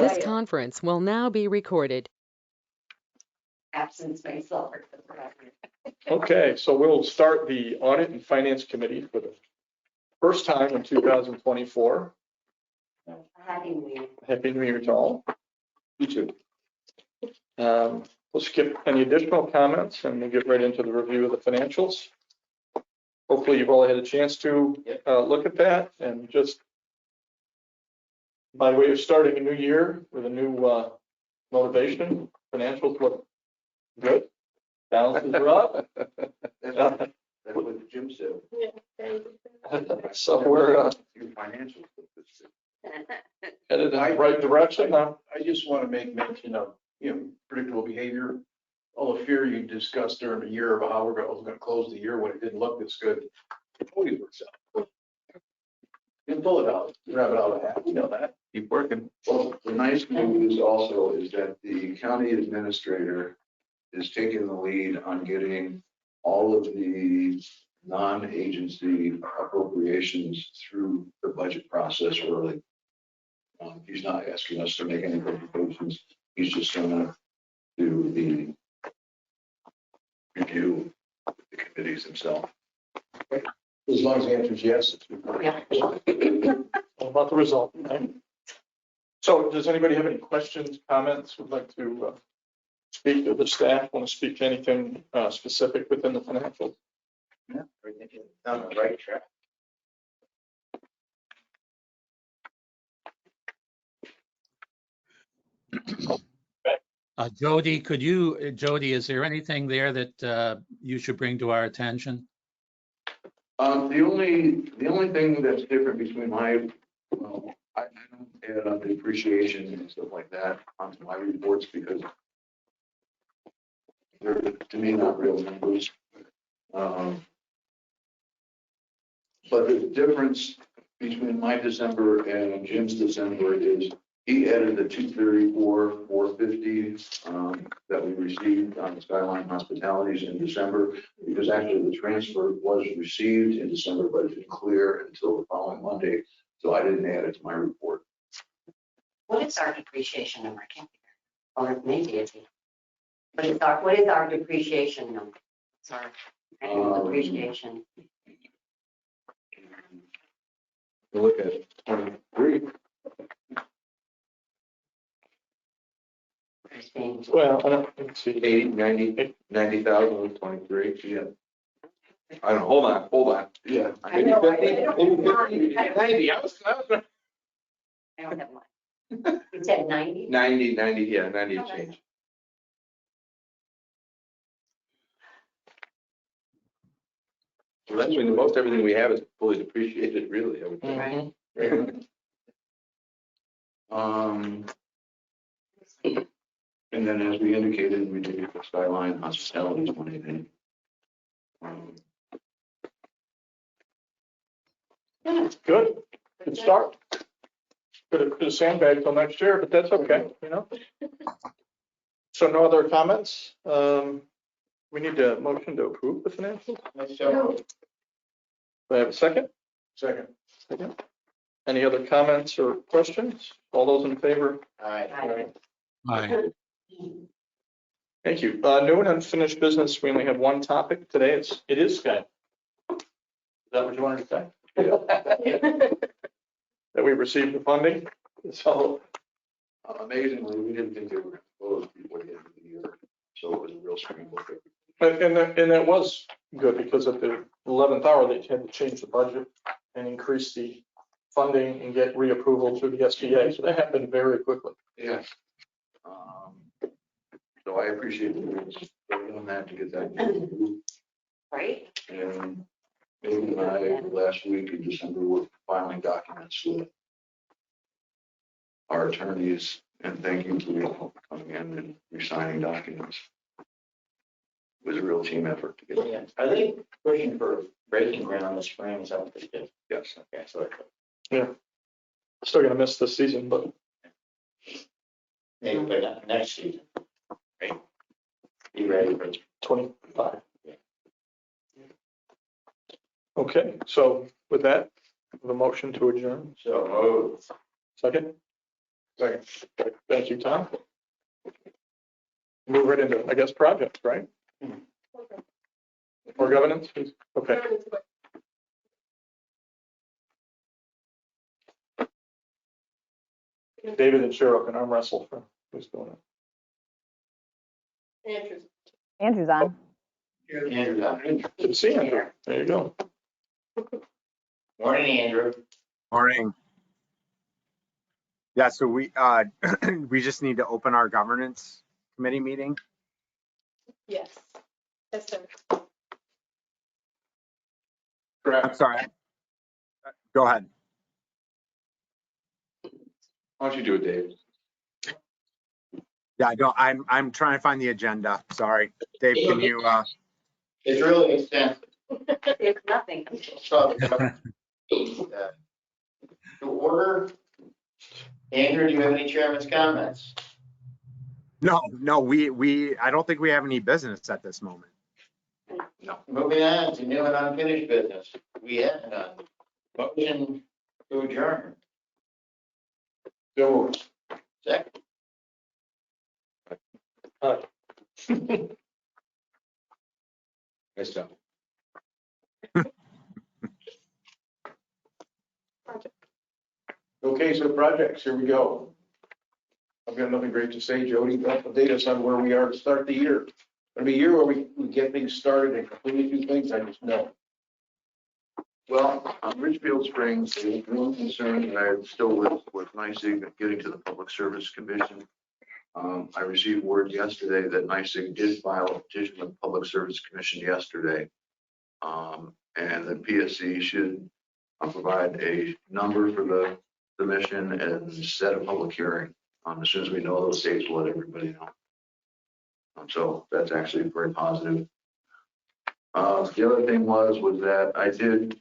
This conference will now be recorded. Absence myself. Okay, so we'll start the Audit and Finance Committee for the first time in 2024. Happy New Year. Happy New Year to all. You too. We'll skip any additional comments and we'll get right into the review of the financials. Hopefully you've all had a chance to look at that, and just by way of starting a new year with a new motivation, financials look good. Balances are up. That's what Jim said. So we're Your financials look good. headed in the right direction now. I just want to make mention of, predictable behavior. All the fear you discussed during the year about how we're going to close the year when it didn't look this good. It always works out. You can pull it out, grab it out of a hat, that. Keep working. Well, the nice news also is that the county administrator is taking the lead on getting all of the non-agency appropriations through the budget process early. He's not asking us to make any appropriations. He's just going to do the review with the committees himself. As long as the answer is yes. All about the result, right? So does anybody have any questions, comments, would like to speak to the staff, want to speak to anything specific within the financials? Yeah, everything on the right track. Jody, is there anything there that you should bring to our attention? The only thing that's different between I don't add on the appreciation and stuff like that onto my reports because they're, to me, not real numbers. But the difference between my December and Jim's December is he added the 234, 450 that we received on Skyline Hospitalities in December, because actually the transfer was received in December, but it didn't clear until the following Monday. So I didn't add it to my report. What is our depreciation number? I can't figure it out. Or maybe it's. What is our depreciation number? Sorry. Annual depreciation. Look at 23. Well, I don't, let's see. 80, 90,000 with 23. Yeah. I don't know. Hold on. Yeah. I know, Maybe 50, I don't- 90. I don't have one. You said 90? 90, yeah, 90 Okay. change. So that's when most everything we have is fully depreciated, really, I would think. Mhm. Right. And then as we indicated, we did the Skyline Hospitality 20. Good, good start. Could have sandbagged till next year, but that's okay, So no other comments? We need a motion to approve the financials. Do I have a second? Second. Second. Any other comments or questions? All those in favor? Aye. Aye. Thank you. New and unfinished business. We only have one topic today. It is Skype. Is that what you wanted to say? That we received the funding. So Amazingly, we didn't think they were going to close before the end of the year. So it was a real scramble. and that was good, because at the 11th hour, they had to change the budget and increase the funding and get reapproval through the SBA. So that happened very quickly. Yes. So I appreciate you doing that to get that. Right? And maybe by last week in December, we're filing documents with our attorneys, and thank you for coming in and re-signing documents. It was a real team effort to get it. Yeah. Are they pushing for breaking ground this spring? Is that what they did? Yes. Okay, so Still gonna miss this season, but maybe by next season, right? Be ready for 25. Okay, so with that, the motion to adjourn. so move. Second, Second. Thank you, Tom. Move right into, I guess, projects, right? Or governance? Okay. David and Cheryl can arm wrestle for who's doing it. Andrew's on. Andrew. Good to see you, Andrew. There you go. Morning, Andrew. Morning. Yeah, so we we just need to open our governance committee meeting. Yes. Yes, sir. I'm Correct. sorry. Go ahead. Why don't you do it, Dave? Yeah, I don't. I'm trying to find the agenda. Sorry, Dave. Can you? It's really extensive. It's nothing. So, to order. Andrew, do you have any chairman's comments? No. We. I don't think we have any business at this moment. Moving on to new and unfinished business. We have none. Motion to adjourn. So, Second. Nice job. Okay, so projects, here we go. I've got nothing great to say, Jody, update us on where we are to start the year. It'll be a year where we get things started and complete a few things, I just know. Well, on Richfield Springs, the one concern that I still with NYSEG getting to the Public Service Commission. I received word yesterday that NYSEG did file a petition with the Public Service Commission yesterday. And the PSC should provide a number for the commission and set a public hearing. As soon as we know those dates, we'll let everybody know. So that's actually very positive. The other thing was that I did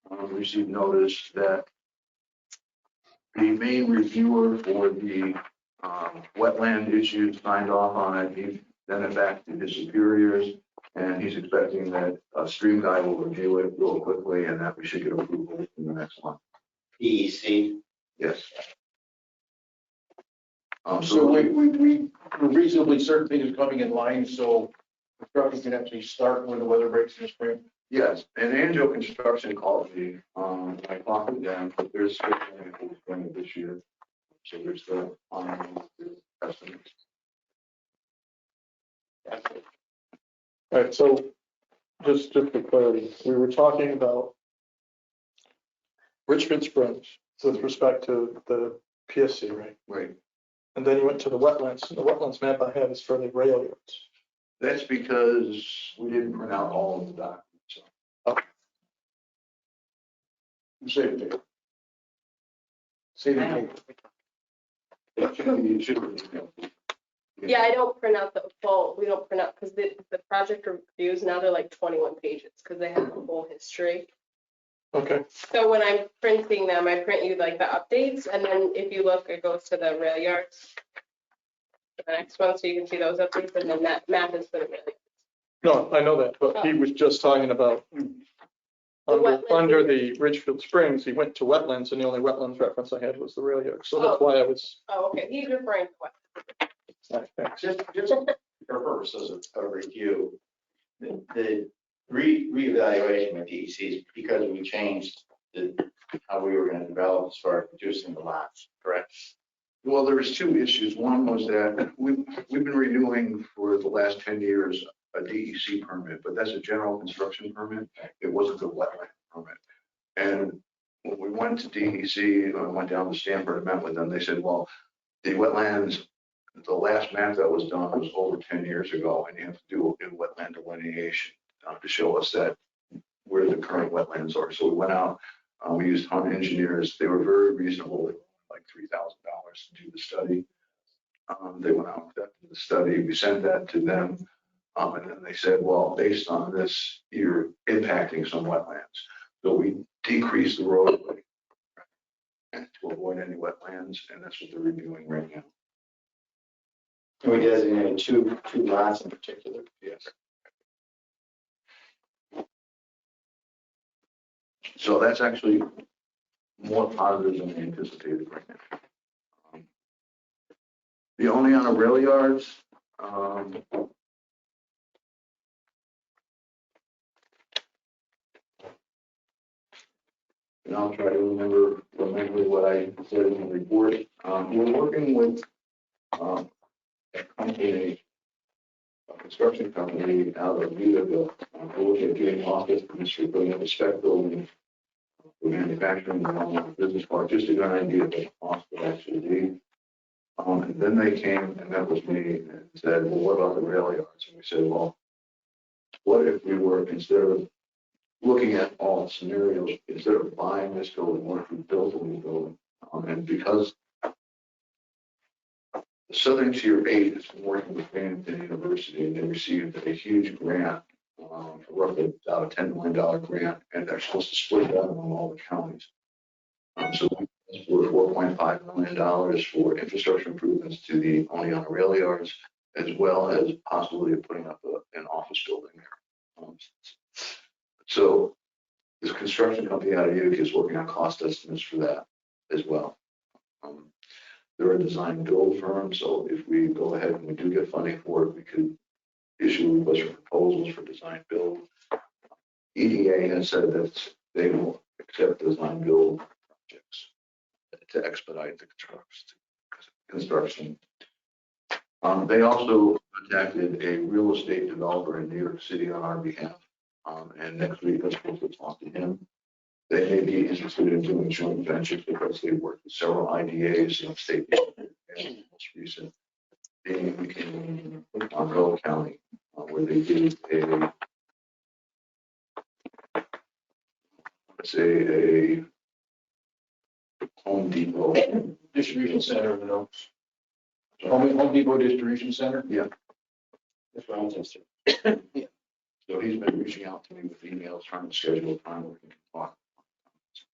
receive notice that the main reviewer for the wetland issues signed off on it. He sent it back to his superiors, and he's expecting that a stream guy will review it real quickly, and that we should get approval in the next month. PEC. Yes. So we're reasonably certain things are coming in line, so construction can actually start when the weather breaks in the spring. Yes, and Angel Construction called me. I talked to them, but there's scheduling for the spring of this year. So there's the estimates. all right, so just for clarity, we were talking about Richmond Springs with respect to the PSC, right? Right. And then you went to the wetlands. The wetlands map I have is for the rail yards. That's because we didn't print out all of the documents. So. Save the date. Save the date. It should be. Yeah, I don't print out the full, we don't print out, because the project reviews, now they're like 21 pages, because they have the whole history. Okay, So when I'm printing them, I print you like the updates, and then if you look, it goes to the rail yards. The next one, so you can see those updates, and then that map is for the rail yards. no, I know that, but he was just talking about under the Ridgefield Springs, he went to wetlands, and the only wetlands reference I had was the rail yard. So that's why I was. Oh, okay, he's referring to what? Thanks. Just for purposes of review, the reevaluation with DEC is because we changed how we were going to develop as far as reducing the lots, correct? Well, there was two issues. One was that we've been renewing for the last 10 years a DEC permit, but that's a general construction permit. It wasn't a wetland permit. And when we went to DEC, I went down to Stanford and met with them. They said, well, the wetlands, the last map that was done was over 10 years ago, and you have to do a wetland delineation to show us that where the current wetlands are. So we went out, we used Hunt engineers. They were very reasonable, like $3,000 to do the study. They went out and conducted the study. We sent that to them. And then they said, well, based on this, you're impacting some wetlands. So we decreased the roadway to avoid any wetlands, and that's what they're reviewing right now. We designated two lots in particular. Yes. So that's actually more positive than we anticipated right now. The only on the rail yards, and I'll try to remember what I said in the report. We're working with a company, a construction company out of Utica. We're looking at getting office for putting up a spec building for manufacturing and business park, just to get an idea of what the cost would actually be. And then they came and met with me and said, well, what about the rail yards? And we said, well, what if we were, instead of looking at all scenarios, instead of buying this building, what if we built a new building? And because the Southern Tier 8 is working with Binghamton University, and they received a huge grant, roughly about a $10 million grant, and they're supposed to split that among all the counties. So we're $4.5 million for infrastructure improvements to the Oneonta rail yards, as well as possibly putting up an office building there. So this construction company out of Utica is working on cost estimates for that as well. They're a design build firm, so if we go ahead and we do get funding for it, we could issue requests for proposals for design build. EDA has said that they will accept design build projects to expedite the construction. They also contacted a real estate developer in New York City on our behalf. And next week, I'm supposed to talk to him. They may be interested in doing joint ventures because they worked with several IDAs in state, and most recent being in Monroe County, where they did a Home Depot Distribution center, you know. Home Depot distribution center? Yeah. That's what I'm interested. Yeah. So he's been reaching out to me with emails, trying to schedule a time where we can talk.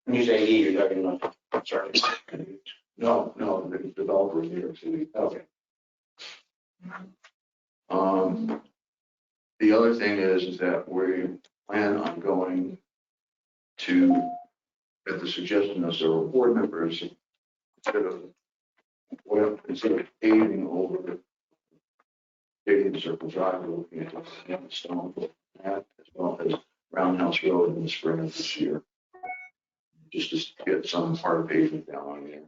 When you say he, you're talking about, sorry. No, the developer in New York City. Okay. The other thing is that we plan on going to, at the suggestion of several board members, instead of paving over Stadium Circle Drive, we're looking at the stone that, as well as Roundhouse Road in the spring of this year, just to get some hard pavement down on there.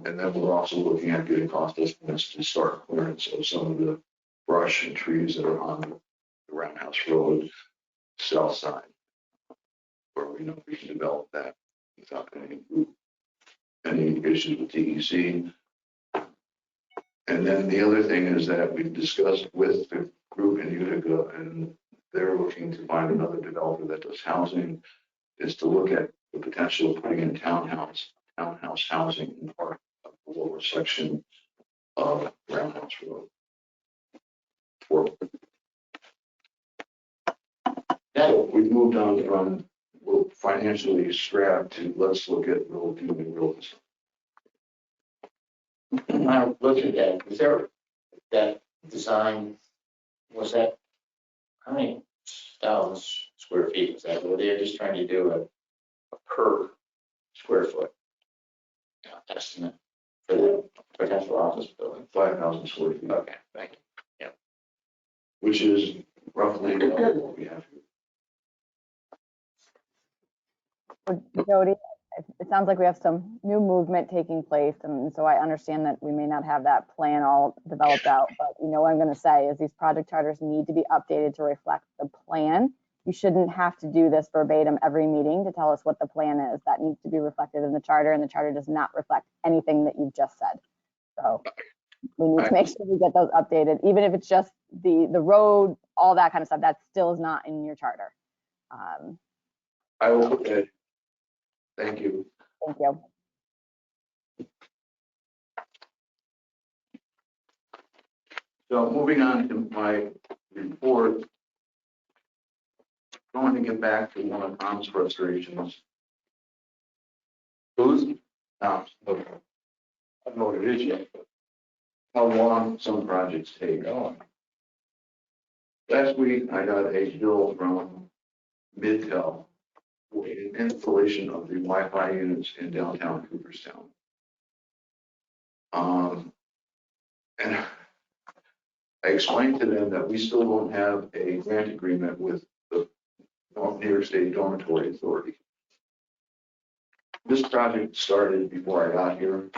And then we're also looking at getting cost estimates to start clearance of some of the brush and trees that are on the Roundhouse Road south side, where we know we can develop that without any issues with DEC. And then the other thing is that we've discussed with the group in Utica, and they're looking to find another developer that does housing, is to look at the potential of putting in townhouse housing in part of the lower section of Roundhouse Road. So we've moved on from we're financially strapped to let's look at doing real estate. I looked at that, was there, that design, was that, how many thousand square feet was that? Were they just trying to do a per square foot estimate for the potential office building? 5,000 square feet. Okay, thank you. Which is roughly what we have here. Jody, it sounds like we have some new movement taking place, and so I understand that we may not have that plan all developed out, but you know what I'm going to say is these project charters need to be updated to reflect the plan. You shouldn't have to do this verbatim every meeting to tell us what the plan is. That needs to be reflected in the charter, and the charter does not reflect anything that you've just said. So we need to make sure we get those updated, even if it's just the road, all that kind of stuff. That still is not in your charter. I will look at it. Thank you. Thank you. So moving on to my report, I want to get back to one of Tom's frustrations. Who's? Tom's. I don't know what it is yet, but. How long some projects take. Last week, I got a bill from Midtel for an installation of the Wi-Fi units in downtown Cooperstown. And I explained to them that we still don't have a grant agreement with the New York State Dormitory Authority. This project started before I got here.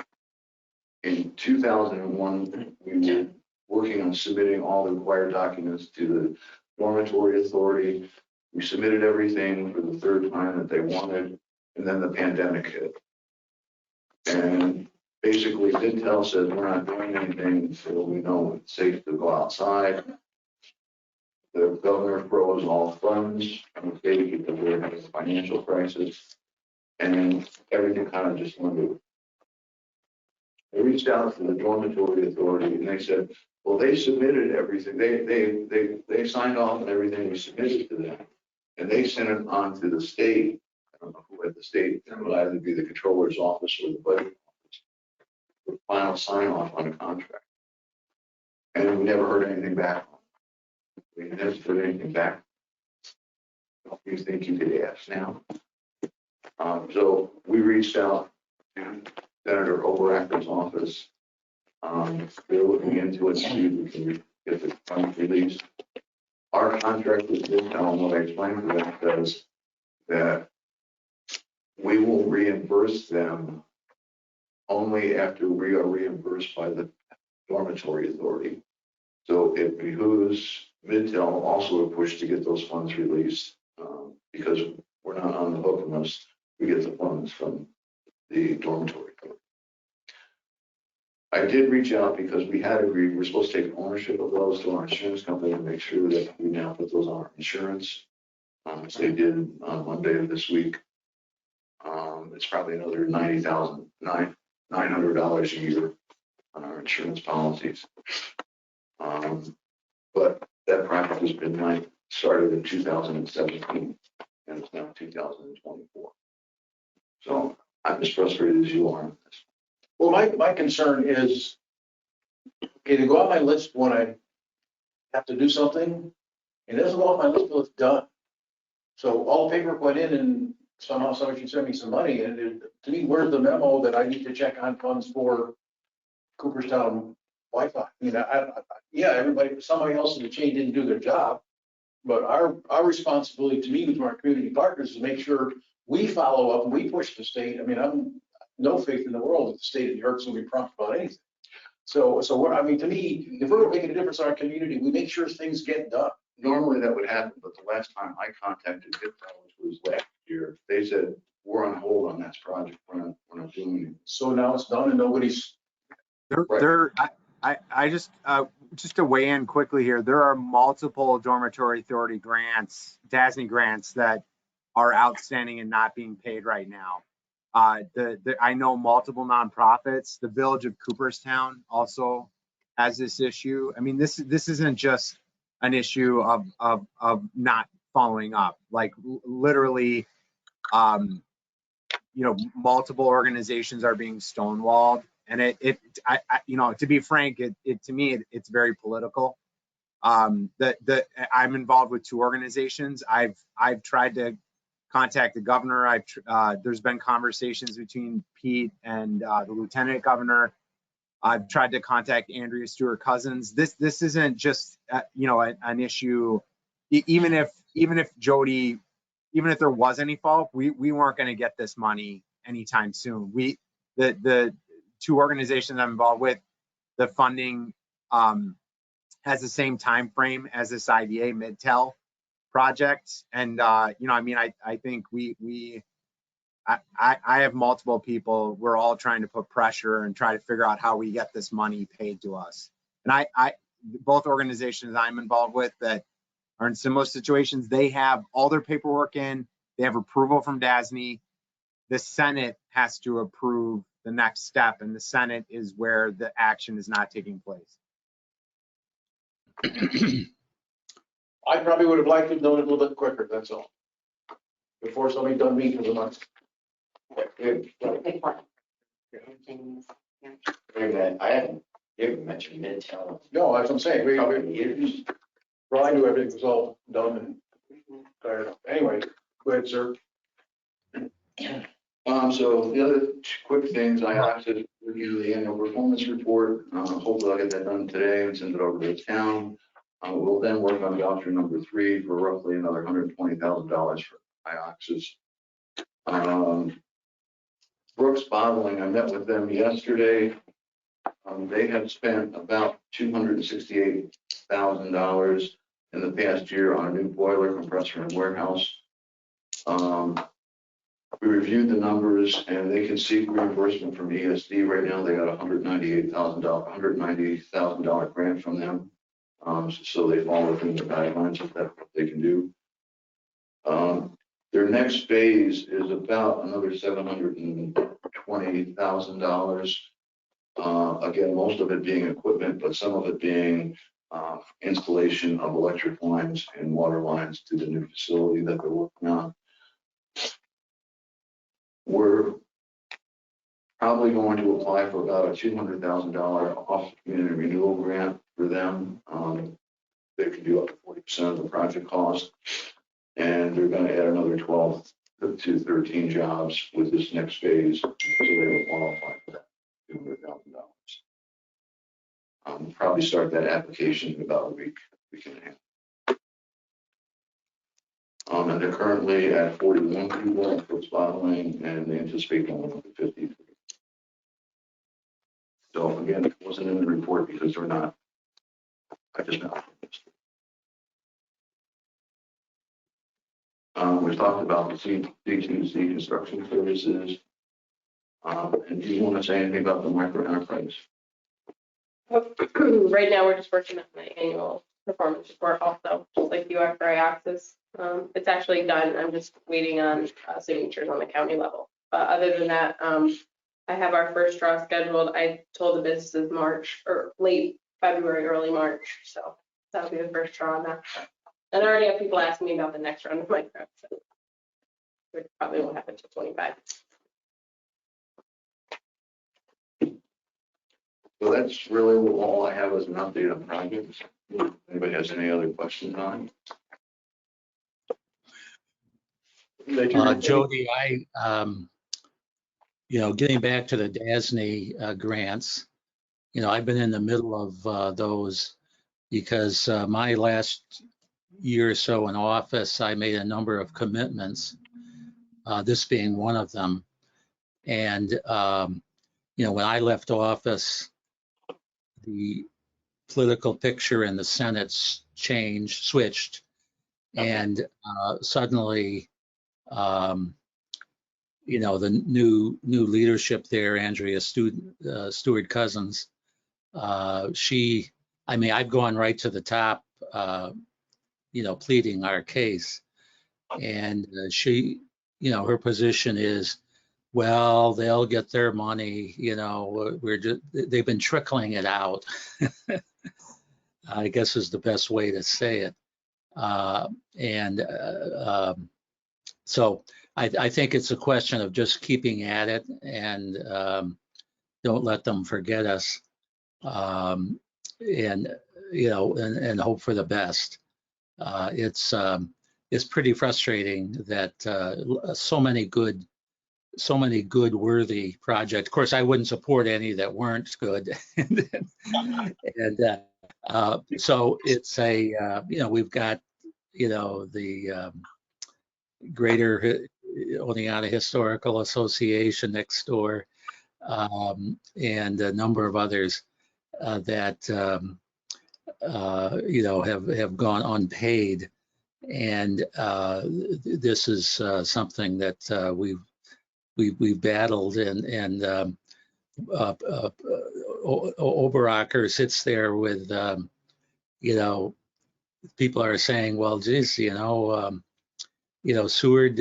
In 2001, we were working on submitting all the required documents to the Dormitory Authority. We submitted everything for the third time that they wanted, and then the pandemic hit. And basically, Intel says we're not doing anything until we know it's safe to go outside. The governor froze all funds, okay, because we're having a financial crisis, and everything kind of just went. They reached out to the Dormitory Authority and they said, well, they submitted everything. They signed off on everything we submitted to them. And they sent it on to the state. I don't know who at the state, it would either be the controller's office or the budget office, for final sign off on the contract. And we never heard anything back. We never heard anything back. Don't you think you could ask now? So we reached out to Senator Overacker's office. They're looking into it, see if we can get the funds released. Our contract with Intel, what I explained to them, says that we will reimburse them only after we are reimbursed by the Dormitory Authority. So it behooves Midtel also to push to get those funds released, because we're not on the hook unless we get the funds from the Dormitory Authority. I did reach out because we had agreed we're supposed to take ownership of those to our insurance company to make sure that we now put those on our insurance. Which they did on Monday of this week. It's probably another $900 a year on our insurance policies. But that project has been started in 2017 and it's now 2024. So I'm as frustrated as you are on this. Well, my concern is, okay, to go on my list when I have to do something, it doesn't go off my list until it's done. So all the paperwork went in and somehow somebody should send me some money. And to me, where's the memo that I need to check on funds for Cooperstown Wi-Fi? Yeah, somebody else in the chain didn't do their job. But our responsibility to me with our community partners is to make sure we follow up and we push the state. I mean, I'm no faith in the world that the state of New York will be prompt about anything. So to me, if we're making a difference in our community, we make sure things get done. Normally that would happen, but the last time I contacted Intel, which was last year, they said, we're on hold on that project. We're not doing it. So now it's done and nobody's. I just to weigh in quickly here, there are multiple Dormitory Authority grants, DASNY grants that are outstanding and not being paid right now. I know multiple nonprofits. The Village of Cooperstown also has this issue. I mean, this isn't just an issue of not following up. Like literally, multiple organizations are being stonewalled, and to be frank, to me it's very political. I'm involved with two organizations. I've tried to contact the governor. There's been conversations between Pete and the lieutenant governor. I've tried to contact Andrea Stewart Cousins. This isn't just an issue. Even if Jody, even if there was any fault, we weren't going to get this money anytime soon. The two organizations I'm involved with, the funding has the same time frame as this IDA Midtel project, and I think I have multiple people. We're all trying to put pressure and try to figure out how we get this money paid to us. And both organizations I'm involved with that are in similar situations, they have all their paperwork in, they have approval from DASNY. The Senate has to approve the next step, and the Senate is where the action is not taking place. I probably would have liked to have done it a little bit quicker, that's all. Before somebody done me for the month. Big one. I haven't even mentioned Midtown. No, that's what I'm saying. Couple of years. Well, I knew everything was all done and tired of. Anyway, go ahead, sir. So the other quick things, I have to review the annual performance report. Hopefully I'll get that done today and send it over to the town. We'll then work on voucher number 3 for roughly another $120,000 for IOXs. Brooks Bottling, I met with them yesterday. They have spent about $268,000 in the past year on a new boiler, compressor, and warehouse. We reviewed the numbers and they can seek reimbursement from ESD right now. They got $190,000 grant from them. So they fall within the guidelines of that, what they can do. Their next phase is about another $720,000. Again, most of it being equipment, but some of it being installation of electric lines and water lines to the new facility that they're working on. We're probably going to apply for about a $200,000 off community renewal grant for them. They could do up to 40% of the project cost, and they're going to add another 12 to 13 jobs with this next phase, so they will qualify for that $200,000. Probably start that application in about a week and a half. And they're currently at 41 people at Brooks Bottling, and they anticipate going up to 50. So again, it wasn't in the report because they're not. I just know. We talked about the C2C construction services. And do you want to say anything about the micro enterprise? Right now, we're just working on my annual performance report also, just like you are for IOXs. It's actually done. I'm just waiting on signatures on the county level. But other than that, I have our first draw scheduled. I told the businesses March or late February, early March. So that'll be the first draw on that. And I already have people asking me about the next round of micro. So it probably won't happen until 25. So that's really all I have as an update on projects. Anybody has any other questions on it? Jody, getting back to the DASNY grants, I've been in the middle of those because my last year or so in office, I made a number of commitments, this being one of them. And, when I left office, the political picture in the Senate switched, and suddenly, the new leadership there, Andrea Stewart Cousins, I've gone right to the top, pleading our case, and she, her position is, well, they'll get their money, they've been trickling it out, I guess is the best way to say it. So I think it's a question of just keeping at it and don't let them forget us, and hope for the best. It's pretty frustrating that so many good, worthy projects. Of course, I wouldn't support any that weren't good. So it's we've got, the Greater Oneonta Historical Association next door, and a number of others that, have gone unpaid. And this is something that we've battled, and Oberacker sits there with, people are saying, well, geez, Seward,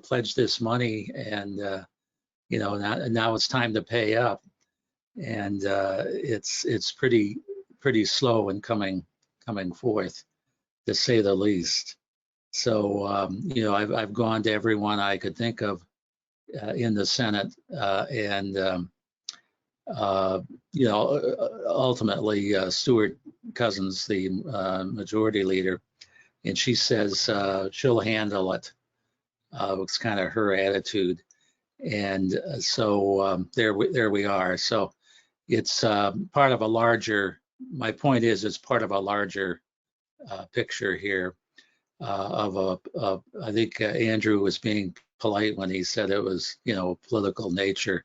pledged this money, and now it's time to pay up, and it's pretty slow in coming forth, to say the least. So I've gone to everyone I could think of in the Senate, and ultimately Stewart Cousins, the majority leader, and she says she'll handle it. It's kind of her attitude, And so there we are. So it's part of a larger, my point is it's part of a larger picture here I think Andrew was being polite when he said it was, political nature.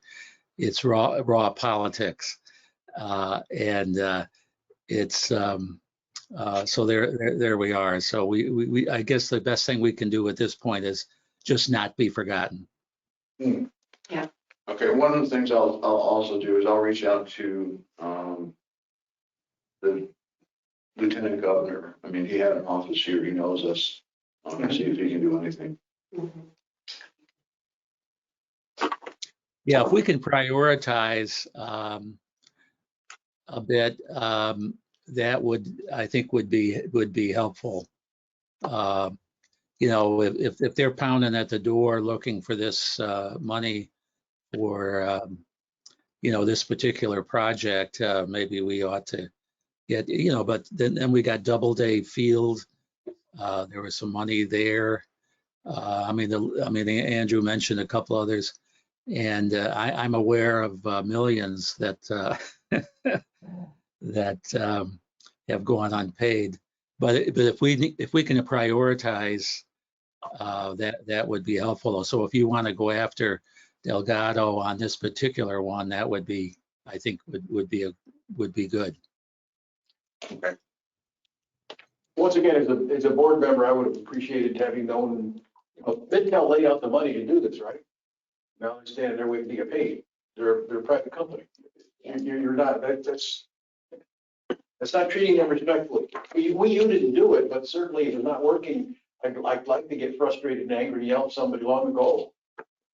It's raw politics. And it's, so there we are. So we I guess the best thing we can do at this point is just not be forgotten. Okay, one of the things I'll also do is I'll reach out to the lieutenant governor. I mean, he had an office here, he knows us, see if he can do anything. Yeah, if we can prioritize a bit, that I think would be helpful. If they're pounding at the door looking for this money for this particular project, maybe we ought to get, but then we got Doubleday Field. There was some money there. Andrew mentioned a couple others, and I'm aware of millions that that have gone unpaid. But if we can prioritize, that would be helpful. So if you want to go after Delgado on this particular one, that would be, I think, would be good. Okay. Once again, as a board member, I would have appreciated having known, Midtel laid out the money to do this, right? Now they're standing there waiting to get paid. They're a private company. You're not, that's not treating them respectfully. You didn't do it, but certainly if it's not working, I'd like to get frustrated and angry and yell at somebody long ago.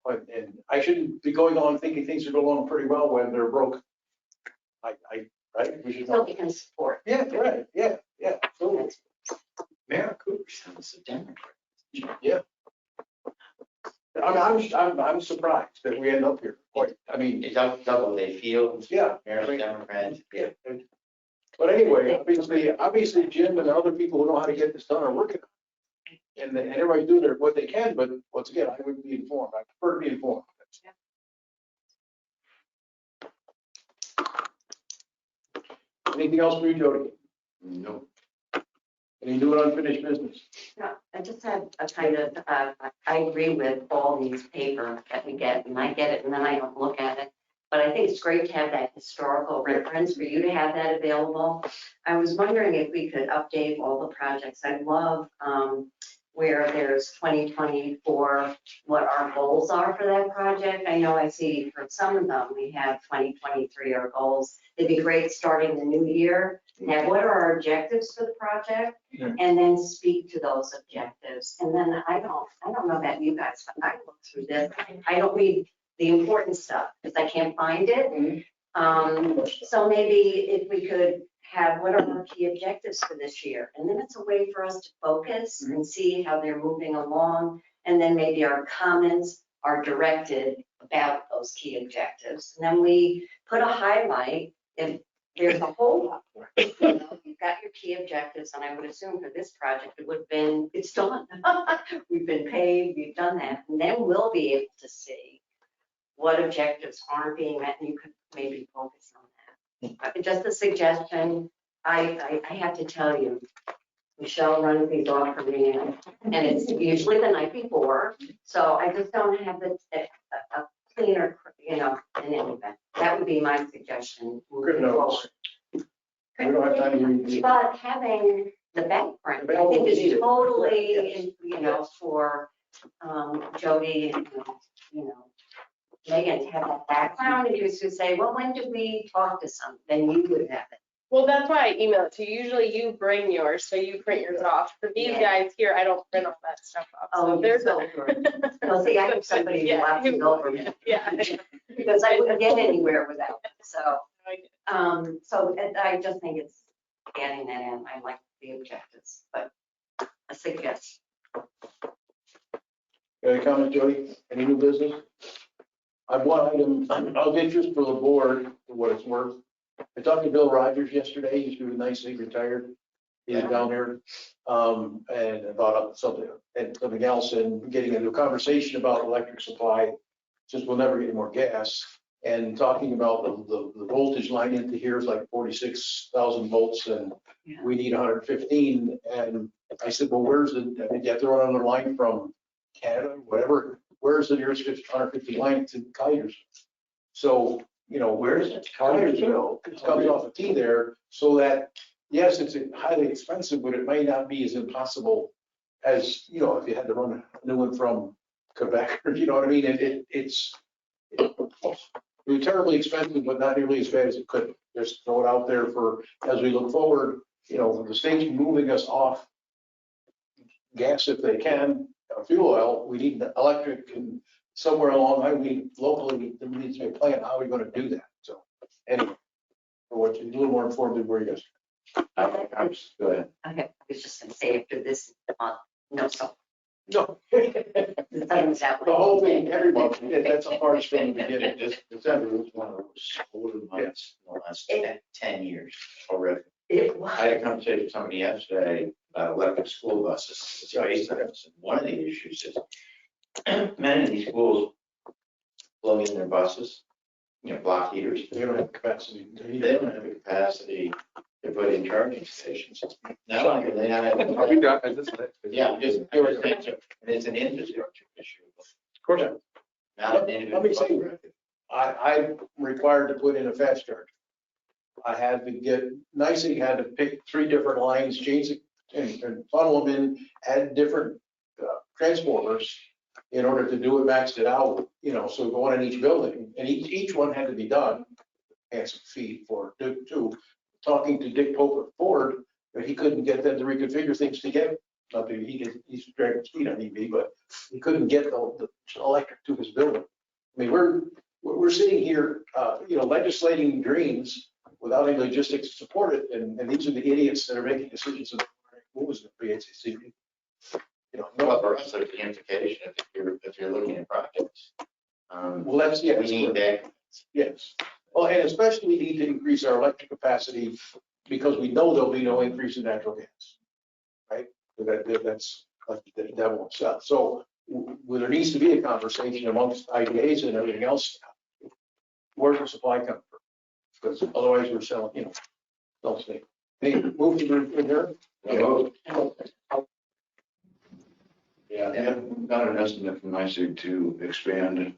And I shouldn't be going on thinking things are going along pretty well when they're broke. Right? We should So we can support. Yeah, right. Yeah. So, Mayor Cooper sounds a Democrat. yeah. I'm surprised that we end up here. It's Doubleday Field. Yeah. Mayor's Democrat. Yeah. But anyway, obviously Jim and other people who know how to get this done are working on it. And everybody's doing what they can, but once again, I would be informed. I prefer to be informed. Anything else for you, Jody? No. Any new and unfinished business? No, I just had a kind of, I agree with all these paper that we get, and I get it, and then I don't look at it. But I think it's great to have that historical reference, for you to have that available. I was wondering if we could update all the projects. I love where there's 2024, what our goals are for that project. I know I see for some of them, we have 2023 our goals. It'd be great starting the new year. Now, what are our objectives for the project? Yeah. And then speak to those objectives. And then I don't know about you guys, but I look through this. I don't read the important stuff because I can't find it. So maybe if we could have what are our key objectives for this year? And then it's a way for us to focus and see how they're moving along. And then maybe our comments are directed about those key objectives. And then we put a highlight if there's a hold up. You've got your key objectives, and I would assume for this project, it would have been, it's done. We've been paid, we've done that. And then we'll be able to see what objectives aren't being met, and you could maybe focus on that. Just a suggestion, I have to tell you, Michelle runs these off for me, and it's usually the night before, so I just don't have a cleaner, in any event. That would be my suggestion. Good notes. We don't have time to read. But having the background, I think is totally, for Jody and, Megan to have that background, and you would say, well, when did we talk to some? Then you would have it. Well, that's why I email it to you. Usually you bring yours, so you print yours off. For these guys here, I don't print all that stuff off. Oh, So there's so good. No, see, I have somebody who watches over me. Yeah. Because I wouldn't get anywhere without it. So, so I just think it's adding that in. I like the objectives, but I suggest. Any comment, Jody? Any new business? I have one item of interest for the board, for what it's worth. I talked to Bill Rogers yesterday. He's doing nicely retired. He's down there, and about something else, and getting into a conversation about electric supply since we'll never get any more gas. And talking about the voltage line into here is like 46,000 volts and Yeah. we need 115. And I said, well, where's the, I mean, you have to run another line from Canada, whatever. Where's the nearest 150 line to Kaiser's? So, you know, where's Kaisersville? It comes off of T there, so that, yes, it's highly expensive, but it may not be as impossible as, you know, if you had to run a new one from Quebec, or you know what I mean? It's terribly expensive, but not nearly as bad as it could be. Just throw it out there for, as we look forward, you know, the state's moving us off gas if they can, fuel oil, we need electric, and somewhere along, I mean, locally, there needs to be a plan, how are we gonna do that? So, anyway, for what you, a little more informed than where you guys. Go ahead. Okay, I was just gonna say after this, no, so. No. The things that The whole thing, everyone, that's a hard And thing to get it. this December was one of those older months in the last 10 years already. It I had a was. conversation with somebody yesterday about electric school buses. It's based on this. And one of the issues is many of these schools plug in their buses, you know, block heaters. They don't have capacity. They don't have the capacity to put in charging stations. Not only do they not have. We got, I just. Yeah, just, and it's an infrastructure issue. Of course, Not an let me individual. say, I'm required to put in a fast charger. I had to get, NICEAG had to pick 3 different lines, change it, and funnel them in, add different transformers in order to do it, maxed it out, you know, so one in each building, and each one had to be done. And some fee for it too. Talking to Dick Pope at Ford, but he couldn't get them to reconfigure things together. Not that he's dragging speed on EV, but he couldn't get the electric to his building. I mean, we're sitting here, you know, legislating dreams without any logistics to support it, and these are the idiots that are making decisions about what was the PHC. You know, Well, for us, there's the implication if you're looking at projects. well, that's, yeah, We need that. yes. Well, and especially we need to increase our electric capacity because we know there'll be no increase in natural gas, right? That's like that won't sell. So there needs to be a conversation amongst IDAs and everything else. Where's the supply come from? Because otherwise we're selling, you know, don't stay. Hey, move to adjourn. Yeah, and got an estimate from NICEAG to expand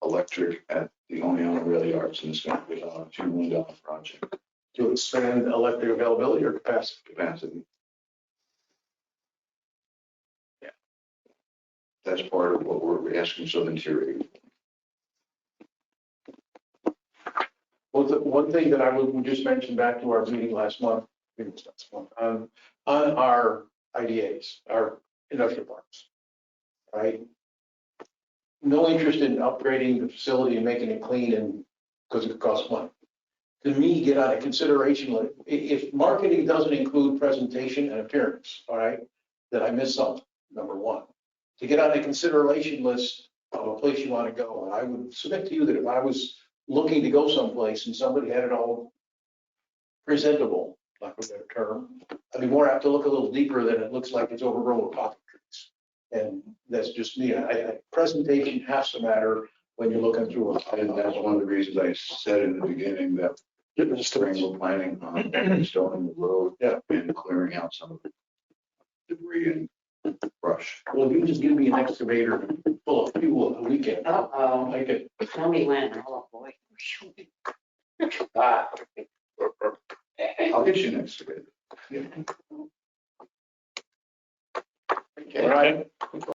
electric at the only rail yards, and it's going to be on a $2 million project To expand electric availability or capacity. capacity. Yeah. That's part of what we're asking Southern Tier. Well, the one thing that I would just mention back to our meeting last month, on our IDAs, our industrial parks, right? No interest in upgrading the facility and making it clean and because it costs money. To me, get out of consideration, like, if marketing doesn't include presentation and appearance, all right, then I miss something, number one. To get on a consideration list of a place you want to go, and I would submit to you that if I was looking to go someplace and somebody had it all presentable, like a better term, I'd be more apt to look a little deeper than it looks like it's overgrown with poppy trees. And that's just me. Presentation has to matter when you're looking through it. And that's one of the reasons I said in the beginning that spring we're planning on stoning the road, Yeah. and clearing out some of the debris and brush. Well, you just give me an excavator full of fuel a weekend. Uh-oh, I could, tell me when, oh boy. I'll get you an excavator. Okay. all right.